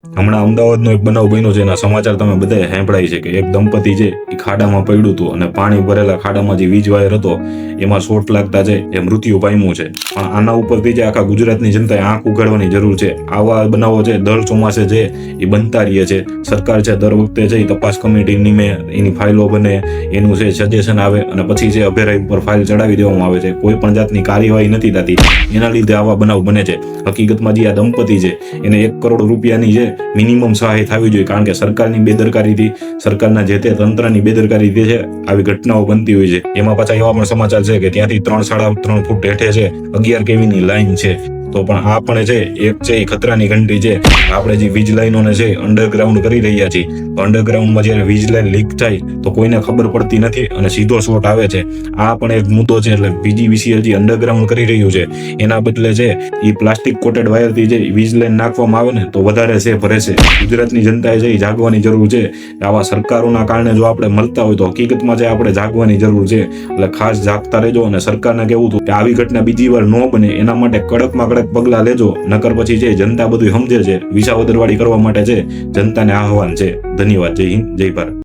હમણાં અમદાવાદનો એક બનાવ બન્યો છે, એના સમાચાર તમે બધાએ સાંભળાય છે કે એક દંપતી છે એ ખાડામાં પડ્યું હતું અને પાણી ભરેલા ખાડામાં જે વીજ વાયર હતો એમાં શોર્ટ લાગતા છે એ મૃત્યુ પામ્યું છે. પણ આના ઉપરથી જે આખા ગુજરાતની જનતાએ આંખ ઉગાડવાની જરૂર છે. આવા બનાવો છે દર ચોમાસે છે એ બનતા રહે છે. સરકાર છે દર વખતે છે તપાસ કમિટી નિમે, એની ફાઇલો બને, એનું છે સજેશન આવે અને પછી જે અભેરાઈ ઉપર ફાઇલ ચડાવી દેવામાં આવે છે. કોઈ પણ જાતની કાર્યવાહી નથી થતી, એના લીધે આવા બનાવ બને છે. હકીકતમાં જે આ દંપતી છે એને 1 કરોડ રૂપિયાની છે મિનિમમ સહાય થવી જોઈએ, કારણ કે સરકારની બેદરકારીથી, સરકારના જે તે તંત્રની બેદરકારીથી છે આવી ઘટનાઓ બનતી હોય છે. એમાં પાછા એવા પણ સમાચાર છે કે ત્યાંથી 3-3.5 ફૂટ હેઠે છે 11 કેવીની લાઈન છે. તો પણ આ પણ છે એક છે એ ખતરાની ઘંટી છે. આપણે જે વીજ લાઈનોને છે અંડરગ્રાઉન્ડ કરી રહ્યા છીએ, અંડરગ્રાઉન્ડમાં જ્યારે વીજ લાઈન લીક થાય તો કોઈને ખબર પડતી નથી અને સીધો શોર્ટ આવે છે. આ પણ એક મુદ્દો છે. એટલે પીજીવીસીએલ જે અંડરગ્રાઉન્ડ કરી રહ્યું છે એના બદલે છે એ પ્લાસ્ટિક કોટેડ વાયરથી જે વીજ લાઈન નાખવામાં આવે ને તો વધારે સેફ રહેશે. ગુજરાતની જનતાએ છે એ જાગવાની જરૂર છે. આવા સરકારોના કારણે જો આપણે મળતા હોય તો હકીકતમાં છે આપણે જાગવાની જરૂર છે. એટલે ખાસ જાગતા રહેજો. અને સરકારને કહેવું હતું કે આવી ઘટના બીજી વાર ન બને એના માટે કડકમાં કડક પગલા લેજો, નકર પછી છે જનતા બધું સમજે છે વિસાવદરવાળી કરવા માટે છે જનતાને આહવાન છે. ધન્યવાદ. જય હિન્દ, જય ભારત.